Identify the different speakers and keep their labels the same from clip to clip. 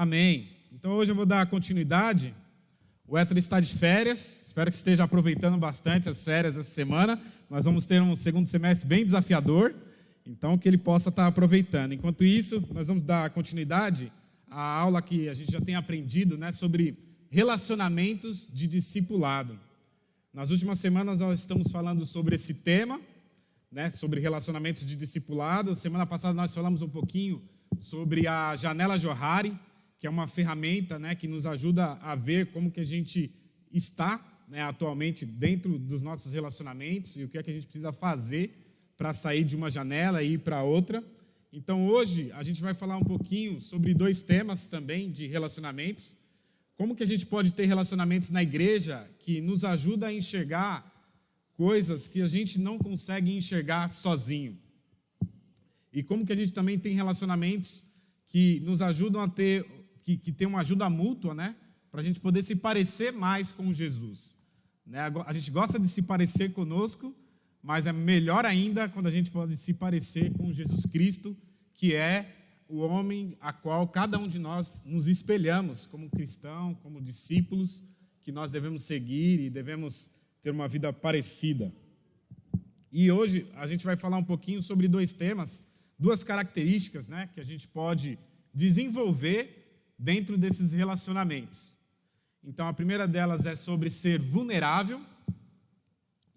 Speaker 1: Amém. Então hoje eu vou dar continuidade. O Héctor está de férias, espero que esteja aproveitando bastante as férias essa semana. Nós vamos ter um segundo semestre bem desafiador, então que ele possa estar aproveitando. Enquanto isso, nós vamos dar continuidade à aula que a gente já tem aprendido, sobre relacionamentos de discipulado. Nas últimas semanas nós estamos falando sobre esse tema, sobre relacionamentos de discipulado. Semana passada nós falamos um pouquinho sobre a janela Johari, que é uma ferramenta que nos ajuda a ver como que a gente está atualmente dentro dos nossos relacionamentos e o que é que a gente precisa fazer para sair de uma janela e ir para outra. Então hoje a gente vai falar um pouquinho sobre dois temas também de relacionamentos. Como que a gente pode ter relacionamentos na igreja que nos ajuda a enxergar coisas que a gente não consegue enxergar sozinho. E como que a gente também tem relacionamentos que nos ajudam a ter, que tem uma ajuda mútua, para a gente poder se parecer mais com Jesus. A gente gosta de se parecer conosco, mas é melhor ainda quando a gente pode se parecer com Jesus Cristo, que é o homem a qual cada um de nós nos espelhamos como cristão, como discípulos, que nós devemos seguir e devemos ter uma vida parecida. E hoje a gente vai falar um pouquinho sobre dois temas, duas características que a gente pode desenvolver dentro desses relacionamentos. Então a primeira delas é sobre ser vulnerável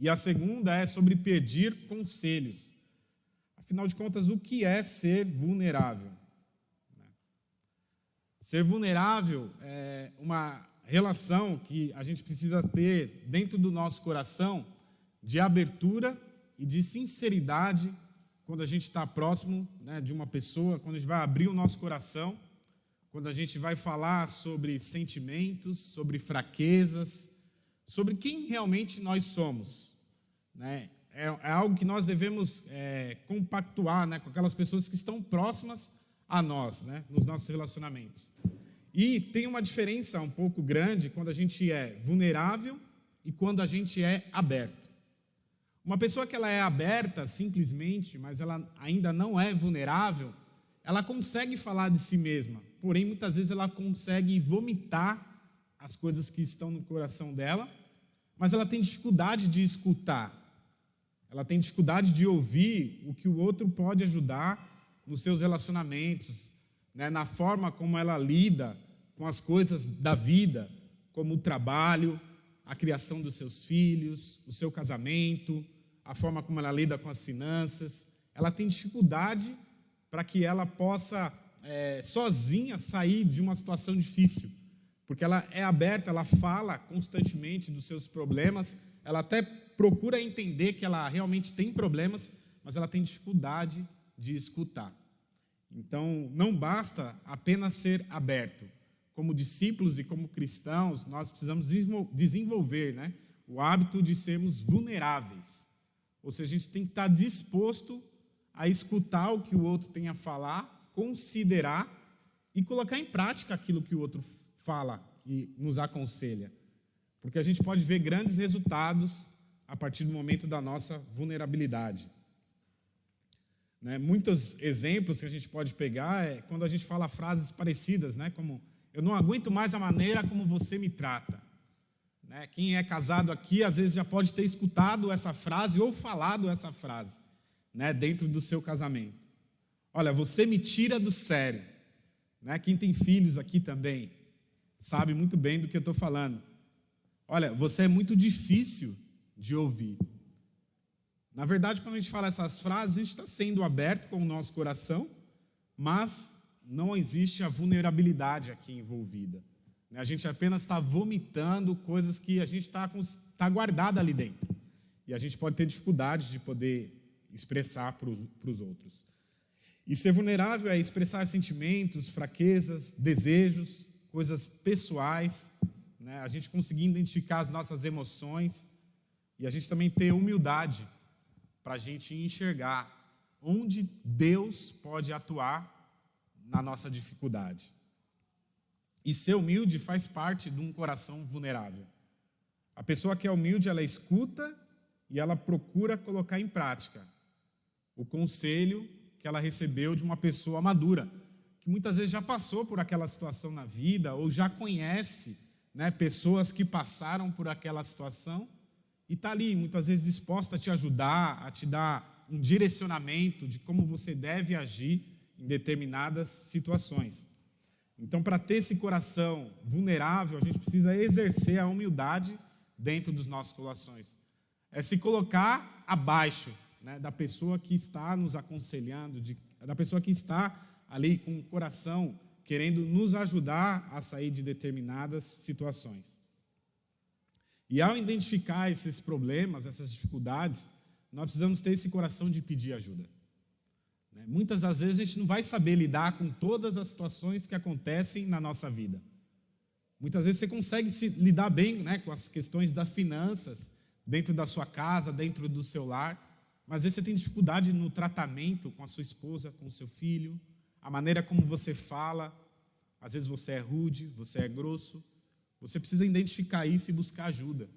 Speaker 1: e a segunda é sobre pedir conselhos. Afinal de contas, o que é ser vulnerável? Ser vulnerável é uma relação que a gente precisa ter dentro do nosso coração de abertura e de sinceridade quando a gente está próximo de uma pessoa, quando a gente vai abrir o nosso coração, quando a gente vai falar sobre sentimentos, sobre fraquezas, sobre quem realmente nós somos. É algo que nós devemos compactuar com aquelas pessoas que estão próximas a nós, nos nossos relacionamentos. E tem uma diferença um pouco grande quando a gente é vulnerável e quando a gente é aberto. Uma pessoa que ela é aberta simplesmente, mas ela ainda não é vulnerável, ela consegue falar de si mesma, porém muitas vezes ela consegue vomitar as coisas que estão no coração dela, mas ela tem dificuldade de escutar, ela tem dificuldade de ouvir o que o outro pode ajudar nos seus relacionamentos, na forma como ela lida com as coisas da vida, como o trabalho, a criação dos seus filhos, o seu casamento, a forma como ela lida com as finanças. Ela tem dificuldade para que ela possa sozinha sair de uma situação difícil, porque ela é aberta, ela fala constantemente dos seus problemas, ela até procura entender que ela realmente tem problemas, mas ela tem dificuldade de escutar. Então, não basta apenas ser aberto. Como discípulos e como cristãos, nós precisamos desenvolver o hábito de sermos vulneráveis. Ou seja, a gente tem que estar disposto a escutar o que o outro tem a falar, considerar e colocar em prática aquilo que o outro fala e nos aconselha. Porque a gente pode ver grandes resultados a partir do momento da nossa vulnerabilidade. Muitos exemplos que a gente pode pegar é quando a gente fala frases parecidas, como eu não aguento mais a maneira como você me trata. Quem é casado aqui às vezes já pode ter escutado essa frase ou falado essa frase dentro do seu casamento. Olha, você me tira do sério. Quem tem filhos aqui também sabe muito bem do que eu estou falando. Olha, você é muito difícil de ouvir. Na verdade, quando a gente fala essas frases, a gente está sendo aberto com o nosso coração, mas não existe a vulnerabilidade aqui envolvida. A gente apenas está vomitando coisas que a gente está guardada ali dentro. E a gente pode ter dificuldade de poder expressar para os outros. E ser vulnerável é expressar sentimentos, fraquezas, desejos, coisas pessoais, a gente conseguir identificar as nossas emoções e a gente também ter humildade para a gente enxergar onde Deus pode atuar na nossa dificuldade. E ser humilde faz parte de um coração vulnerável. A pessoa que é humilde, ela escuta e ela procura colocar em prática o conselho que ela recebeu de uma pessoa madura, que muitas vezes já passou por aquela situação na vida, ou já conhece, né, pessoas que passaram por aquela situação, e está ali, muitas vezes, disposta a te ajudar, a te dar um direcionamento de como você deve agir em determinadas situações. Então, para ter esse coração vulnerável, a gente precisa exercer a humildade dentro dos nossos corações. É se colocar abaixo, né, da pessoa que está nos aconselhando, da pessoa que está ali com o coração querendo nos ajudar a sair de determinadas situações. E ao identificar esses problemas, essas dificuldades, nós precisamos ter esse coração de pedir ajuda. Muitas das vezes a gente não vai saber lidar com todas as situações que acontecem na nossa vida. Muitas vezes você consegue se lidar bem, né, com as questões das finanças, dentro da sua casa, dentro do seu lar, mas às vezes você tem dificuldade no tratamento com a sua esposa, com o seu filho, a maneira como você fala, às vezes você é rude, você é grosso. Você precisa identificar isso e buscar ajuda.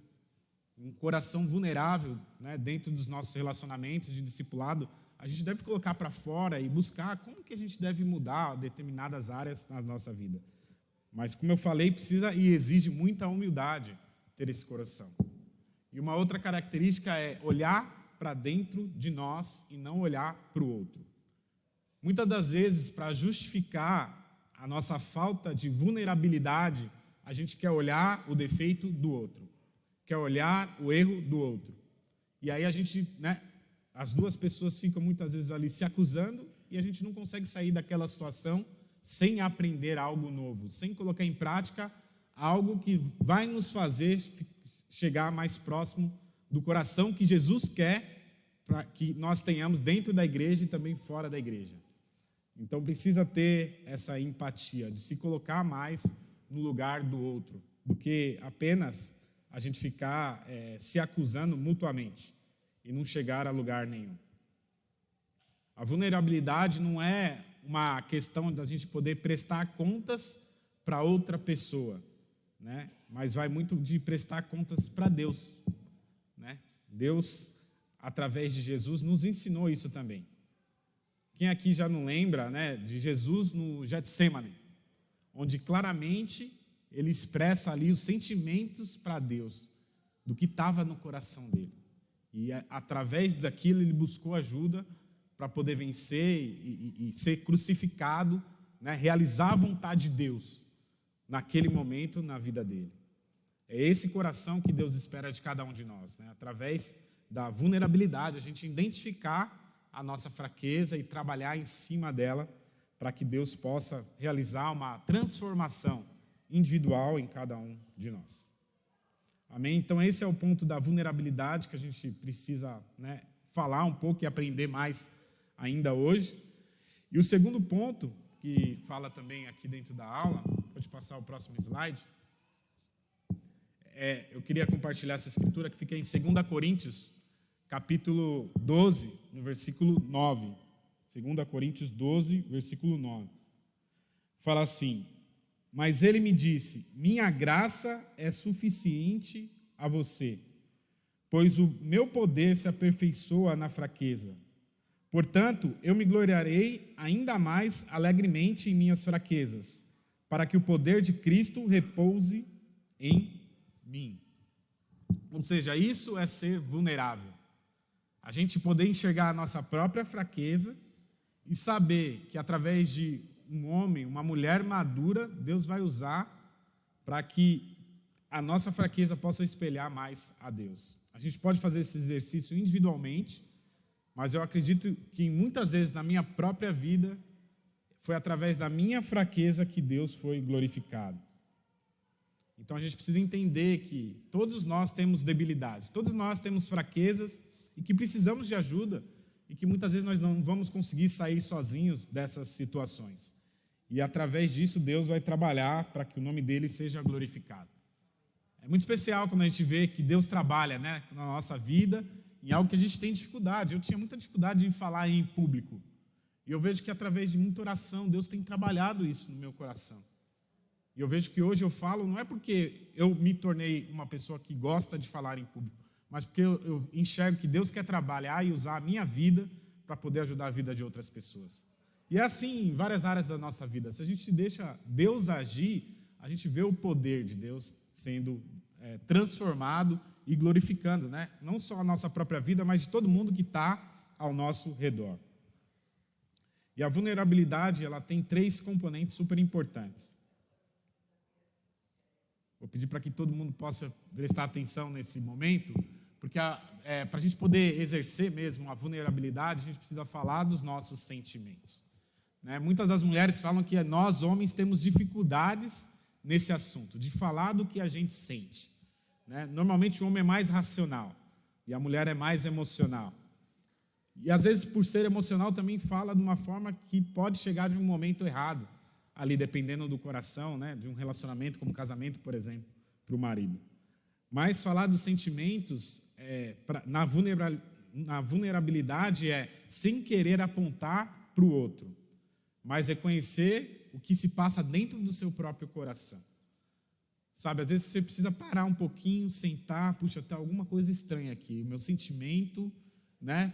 Speaker 1: Um coração vulnerável, né, dentro dos nossos relacionamentos de discipulado, a gente deve colocar para fora e buscar como que a gente deve mudar determinadas áreas na nossa vida. Mas, como eu falei, precisa e exige muita humildade ter esse coração. E uma outra característica é olhar para dentro de nós e não olhar para o outro. Muitas das vezes, para justificar a nossa falta de vulnerabilidade, a gente quer olhar o defeito do outro, quer olhar o erro do outro. E aí a gente, né, as duas pessoas ficam muitas vezes ali se acusando e a gente não consegue sair daquela situação sem aprender algo novo, sem colocar em prática algo que vai nos fazer chegar mais próximo do coração que Jesus quer para que nós tenhamos dentro da igreja e também fora da igreja. Então precisa ter essa empatia, de se colocar mais no lugar do outro, do que apenas a gente ficar se acusando mutuamente e não chegar a lugar nenhum. A vulnerabilidade não é uma questão da gente poder prestar contas para outra pessoa, né? Mas vai muito de prestar contas para Deus, né? Deus, através de Jesus, nos ensinou isso também. Quem aqui já não lembra, né, de Jesus no Getsêmani, onde claramente ele expressa ali os sentimentos para Deus, do que estava no coração dele. E através daquilo ele buscou ajuda para poder vencer e ser crucificado, né, realizar a vontade de Deus naquele momento na vida dele. É esse coração que Deus espera de cada um de nós, né? Através da vulnerabilidade, a gente identificar a nossa fraqueza e trabalhar em cima dela para que Deus possa realizar uma transformação individual em cada um de nós. Amém? Então esse é o ponto da vulnerabilidade que a gente precisa, né, falar um pouco e aprender mais ainda hoje. E o segundo ponto, que fala também aqui dentro da aula, pode passar o próximo slide, eu queria compartilhar essa escritura que fica em 2 Coríntios, capítulo 12, no versículo 9. 2 Coríntios 12, versículo 9. Fala assim: mas ele me disse, minha graça é suficiente a você, pois o meu poder se aperfeiçoa na fraqueza. Portanto, eu me gloriarei ainda mais alegremente em minhas fraquezas, para que o poder de Cristo repouse em mim. Ou seja, isso é ser vulnerável. A gente poder enxergar a nossa própria fraqueza e saber que através de um homem, uma mulher madura, Deus vai usar para que a nossa fraqueza possa espelhar mais a Deus. A gente pode fazer esse exercício individualmente, mas eu acredito que muitas vezes na minha própria vida foi através da minha fraqueza que Deus foi glorificado. Então a gente precisa entender que todos nós temos debilidades, todos nós temos fraquezas e que precisamos de ajuda e que muitas vezes nós não vamos conseguir sair sozinhos dessas situações. E através disso Deus vai trabalhar para que o nome dele seja glorificado. É muito especial quando a gente vê que Deus trabalha, né, na nossa vida em algo que a gente tem dificuldade. Eu tinha muita dificuldade em falar em público. E eu vejo que através de muita oração Deus tem trabalhado isso no meu coração. E eu vejo que hoje eu falo, não é porque eu me tornei uma pessoa que gosta de falar em público, mas porque eu enxergo que Deus quer trabalhar e usar a minha vida para poder ajudar a vida de outras pessoas. E é assim em várias áreas da nossa vida. Se a gente deixa Deus agir, a gente vê o poder de Deus sendo transformado e glorificando, né? Não só a nossa própria vida, mas de todo mundo que está ao nosso redor. E a vulnerabilidade, ela tem 3 componentes super importantes. Vou pedir para que todo mundo possa prestar atenção nesse momento, porque para a gente poder exercer mesmo a vulnerabilidade, a gente precisa falar dos nossos sentimentos. Né? Muitas das mulheres falam que nós, homens, temos dificuldades nesse assunto, de falar do que a gente sente. Né? Normalmente o homem é mais racional e a mulher é mais emocional. E às vezes, por ser emocional, também fala de uma forma que pode chegar de um momento errado, ali dependendo do coração, né? De um relacionamento, como casamento, por exemplo, para o marido. Mas falar dos sentimentos na vulnerabilidade sem querer apontar para o outro, mas reconhecer o que se passa dentro do seu próprio coração. Sabe, às vezes você precisa parar um pouquinho, sentar, puxa, tem alguma coisa estranha aqui. O meu sentimento, né,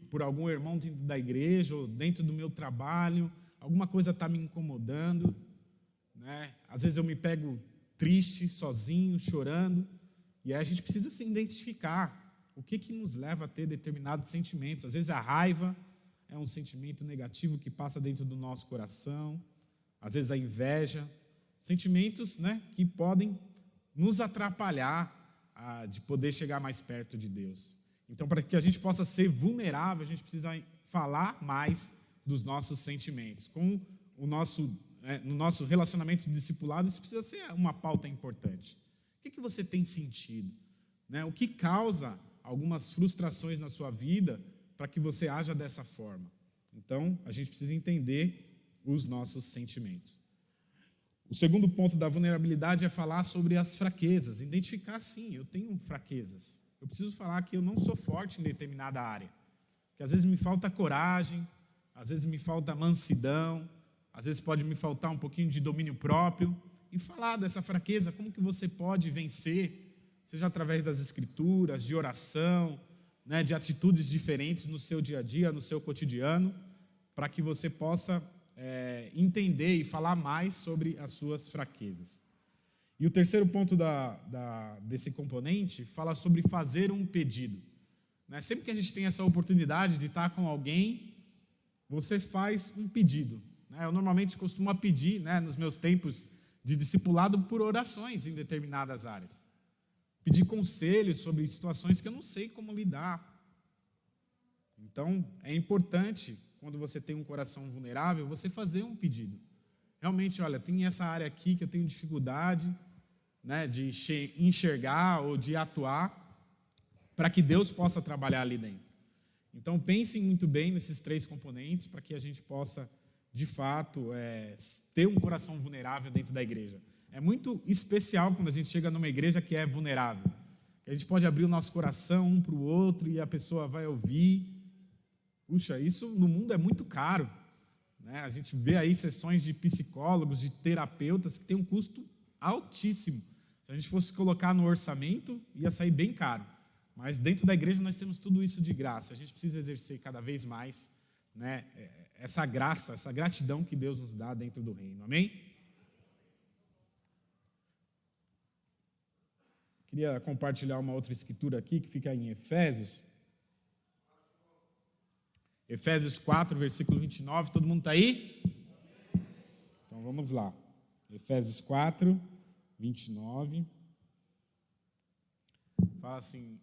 Speaker 1: por algum irmão dentro da igreja ou dentro do meu trabalho, alguma coisa está me incomodando, né? Às vezes eu me pego triste, sozinho, chorando, e aí a gente precisa se identificar o que nos leva a ter determinados sentimentos. Às vezes a raiva é um sentimento negativo que passa dentro do nosso coração, às vezes a inveja, sentimentos, né, que podem nos atrapalhar de poder chegar mais perto de Deus. Então, para que a gente possa ser vulnerável, a gente precisa falar mais dos nossos sentimentos. No nosso relacionamento de discipulado, isso precisa ser uma pauta importante. O que você tem sentido? Né? O que causa algumas frustrações na sua vida para que você haja dessa forma? Então, a gente precisa entender os nossos sentimentos. O segundo ponto da vulnerabilidade é falar sobre as fraquezas. Identificar, sim, eu tenho fraquezas. Eu preciso falar que eu não sou forte em determinada área. Que às vezes me falta coragem, às vezes me falta mansidão, às vezes pode me faltar um pouquinho de domínio próprio. E falar dessa fraqueza, como que você pode vencer, seja através das escrituras, de oração, né, de atitudes diferentes no seu dia a dia, no seu cotidiano, para que você possa entender e falar mais sobre as suas fraquezas. E o terceiro ponto desse componente fala sobre fazer um pedido. Né? Sempre que a gente tem essa oportunidade de estar com alguém, você faz um pedido. Né? Eu normalmente costumo pedir, né, nos meus tempos de discipulado, por orações em determinadas áreas. Pedir conselhos sobre situações que eu não sei como lidar. Então, é importante, quando você tem um coração vulnerável, você fazer um pedido. Realmente, olha, tem essa área aqui que eu tenho dificuldade, né, de enxergar ou de atuar, para que Deus possa trabalhar ali dentro. Então, pensem muito bem nesses 3 componentes, para que a gente possa, de fato, ter um coração vulnerável dentro da igreja. É muito especial quando a gente chega numa igreja que é vulnerável. A gente pode abrir o nosso coração um para o outro e a pessoa vai ouvir. Puxa, isso no mundo é muito caro. Né? A gente vê aí sessões de psicólogos, de terapeutas, que tem um custo altíssimo. Se a gente fosse colocar no orçamento, ia sair bem caro. Mas dentro da igreja nós temos tudo isso de graça. A gente precisa exercer cada vez mais, né, essa graça, essa gratidão que Deus nos dá dentro do reino. Amém? Queria compartilhar uma outra escritura aqui, que fica em Efésios. Efésios 4, versículo 29. Todo mundo está aí? Então vamos lá. Efésios 4, 29. Fala assim: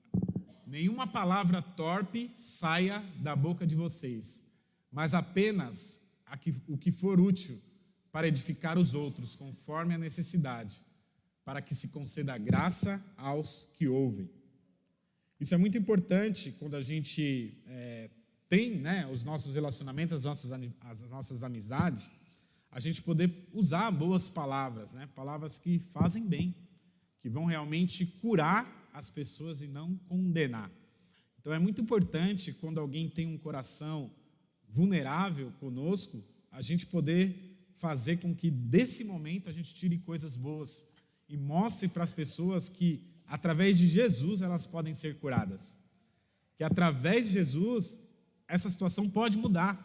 Speaker 1: nenhuma palavra torpe saia da boca de vocês, mas apenas o que for útil para edificar os outros, conforme a necessidade, para que se conceda graça aos que ouvem. Isso é muito importante quando a gente tem, né, os nossos relacionamentos, as nossas amizades, a gente poder usar boas palavras, né, palavras que fazem bem, que vão realmente curar as pessoas e não condenar. Então é muito importante, quando alguém tem um coração vulnerável conosco, a gente poder fazer com que desse momento a gente tire coisas boas e mostre para as pessoas que através de Jesus elas podem ser curadas. Que através de Jesus essa situação pode mudar.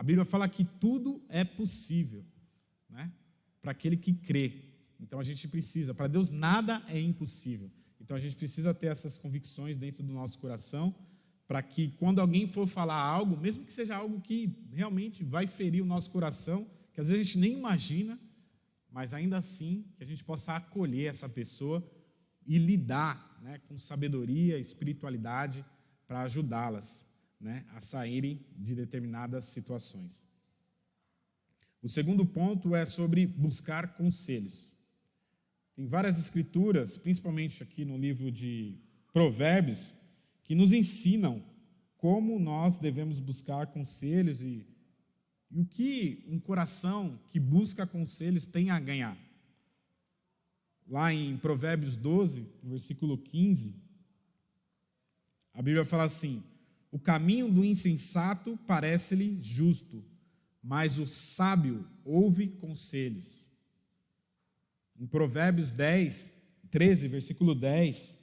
Speaker 1: A Bíblia fala que tudo é possível, né, para aquele que crê. Então a gente precisa, para Deus nada é impossível. Então a gente precisa ter essas convicções dentro do nosso coração, para que quando alguém for falar algo, mesmo que seja algo que realmente vai ferir o nosso coração, que às vezes a gente nem imagina, mas ainda assim que a gente possa acolher essa pessoa e lidar, né, com sabedoria e espiritualidade para ajudá-las, né, a saírem de determinadas situações. O segundo ponto é sobre buscar conselhos. Tem várias escrituras, principalmente aqui no livro de Provérbios, que nos ensinam como nós devemos buscar conselhos e o que um coração que busca conselhos tem a ganhar. Lá em Provérbios 12, versículo 15, a Bíblia fala assim: o caminho do insensato parece-lhe justo, mas o sábio ouve conselhos. Em Provérbios 13, versículo 10,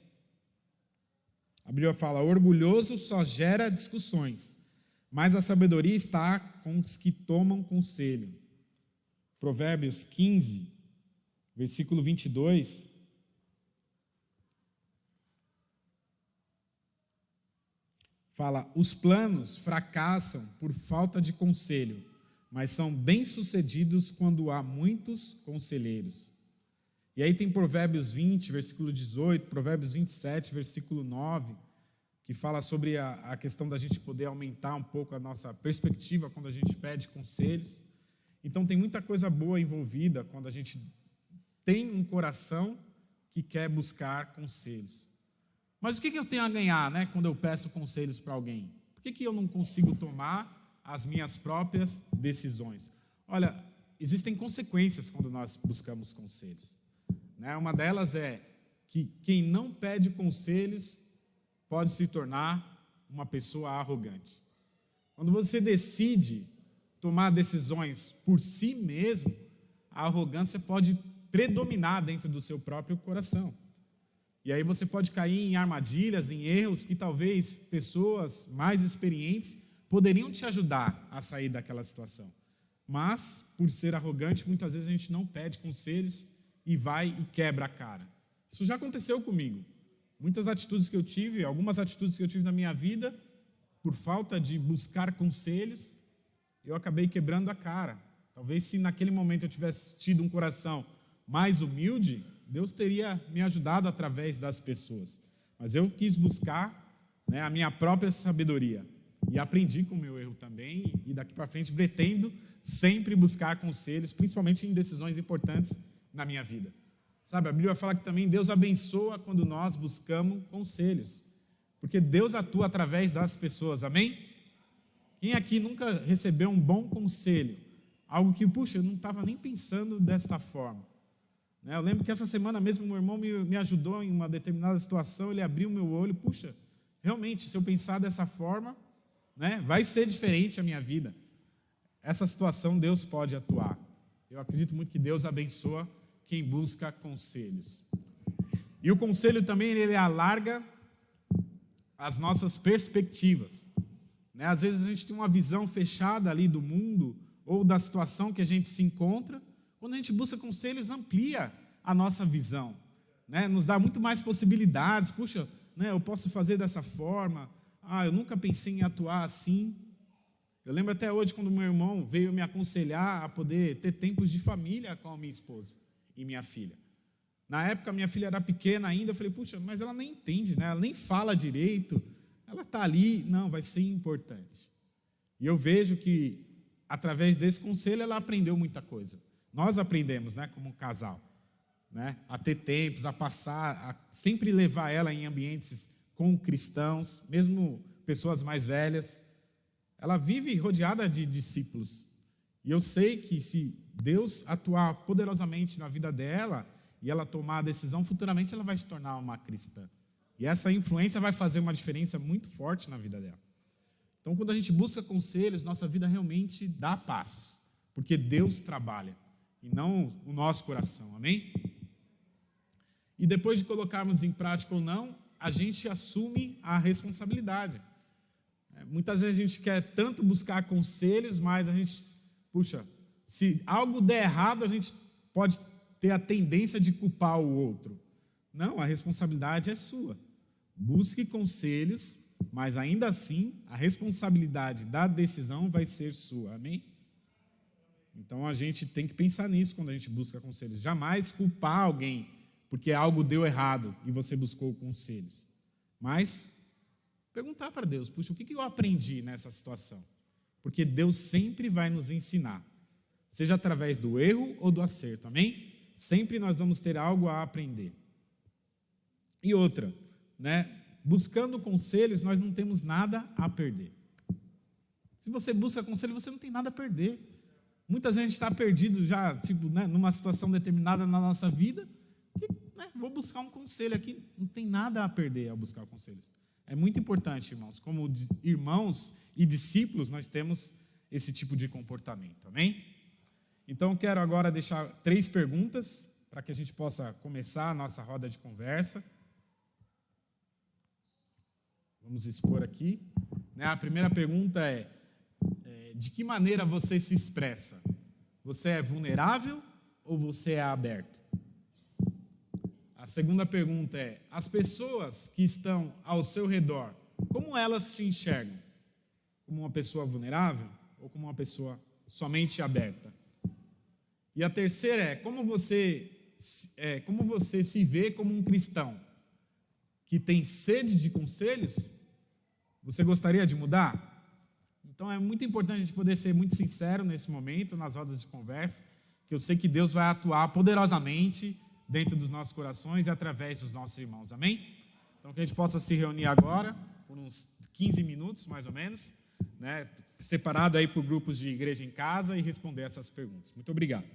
Speaker 1: a Bíblia fala: orgulhoso só gera discussões, mas a sabedoria está com os que tomam conselho. Provérbios 15, versículo 22, fala: os planos fracassam por falta de conselho, mas são bem-sucedidos quando há muitos conselheiros. E aí tem Provérbios 20, versículo 18, Provérbios 27, versículo 9, que fala sobre a questão da gente poder aumentar um pouco a nossa perspectiva quando a gente pede conselhos. Então tem muita coisa boa envolvida quando a gente tem um coração que quer buscar conselhos. Mas o que eu tenho a ganhar, né, quando eu peço conselhos para alguém? Por que eu não consigo tomar as minhas próprias decisões? Olha, existem consequências quando nós buscamos conselhos. Uma delas é que quem não pede conselhos pode se tornar uma pessoa arrogante. Quando você decide tomar decisões por si mesmo, a arrogância pode predominar dentro do seu próprio coração. E aí você pode cair em armadilhas, em erros que talvez pessoas mais experientes poderiam te ajudar a sair daquela situação. Mas, por ser arrogante, muitas vezes a gente não pede conselhos e vai e quebra a cara. Isso já aconteceu comigo. Muitas atitudes que eu tive, algumas atitudes que eu tive na minha vida, por falta de buscar conselhos, eu acabei quebrando a cara. Talvez se naquele momento eu tivesse tido um coração mais humilde, Deus teria me ajudado através das pessoas. Mas eu quis buscar, né, a minha própria sabedoria. E aprendi com o meu erro também, e daqui para frente pretendo sempre buscar conselhos, principalmente em decisões importantes na minha vida. Sabe, a Bíblia fala que também Deus abençoa quando nós buscamos conselhos, porque Deus atua através das pessoas, amém? Quem aqui nunca recebeu um bom conselho? Algo que, puxa, eu não estava nem pensando desta forma. Eu lembro que essa semana mesmo meu irmão me ajudou em uma determinada situação, ele abriu o meu olho, puxa, realmente, se eu pensar dessa forma, vai ser diferente a minha vida. Essa situação Deus pode atuar. Eu acredito muito que Deus abençoa quem busca conselhos. E o conselho também, ele alarga as nossas perspectivas. Às vezes a gente tem uma visão fechada ali do mundo ou da situação que a gente se encontra. Quando a gente busca conselhos, amplia a nossa visão, nos dá muito mais possibilidades. Puxa, eu posso fazer dessa forma. Eu nunca pensei em atuar assim. Eu lembro até hoje quando meu irmão veio me aconselhar a poder ter tempos de família com a minha esposa e minha filha. Na época, minha filha era pequena ainda, eu falei, puxa, mas ela nem entende, ela nem fala direito, ela está ali, não, vai ser importante. E eu vejo que, através desse conselho, ela aprendeu muita coisa. Nós aprendemos, como um casal, a ter tempos, a passar, a sempre levar ela em ambientes com cristãos, mesmo pessoas mais velhas. Ela vive rodeada de discípulos. E eu sei que se Deus atuar poderosamente na vida dela e ela tomar a decisão, futuramente ela vai se tornar uma cristã. E essa influência vai fazer uma diferença muito forte na vida dela. Então, quando a gente busca conselhos, nossa vida realmente dá passos, porque Deus trabalha, e não o nosso coração, amém? E depois de colocarmos em prática ou não, a gente assume a responsabilidade. Muitas vezes a gente quer tanto buscar conselhos, mas a gente, puxa, se algo der errado, a gente pode ter a tendência de culpar o outro. Não, a responsabilidade é sua. Busque conselhos, mas ainda assim, a responsabilidade da decisão vai ser sua. Amém? Então, a gente tem que pensar nisso quando a gente busca conselhos. Jamais culpar alguém porque algo deu errado e você buscou conselhos. Mas perguntar para Deus, puxa, o que eu aprendi nessa situação? Porque Deus sempre vai nos ensinar, seja através do erro ou do acerto, amém? Sempre nós vamos ter algo a aprender. E outra, buscando conselhos, nós não temos nada a perder. Se você busca conselho, você não tem nada a perder. Muitas vezes a gente está perdido já, numa situação determinada na nossa vida, vou buscar um conselho aqui, não tem nada a perder ao buscar conselhos. É muito importante, irmãos, como irmãos e discípulos, nós temos esse tipo de comportamento, amém? Então, eu quero agora deixar 3 perguntas para que a gente possa começar a nossa roda de conversa. Vamos expor aqui. A primeira pergunta é: de que maneira você se expressa? Você é vulnerável ou você é aberto? A segunda pergunta é: as pessoas que estão ao seu redor, como elas te enxergam? Como uma pessoa vulnerável ou como uma pessoa somente aberta? E a terceira é: como você se vê como um cristão que tem sede de conselhos? Você gostaria de mudar? Então é muito importante a gente poder ser muito sincero nesse momento, nas rodas de conversa, que eu sei que Deus vai atuar poderosamente dentro dos nossos corações e através dos nossos irmãos, amém? Então que a gente possa se reunir agora, por uns 15 minutos mais ou menos, separado aí por grupos de igreja em casa e responder essas perguntas. Muito obrigado.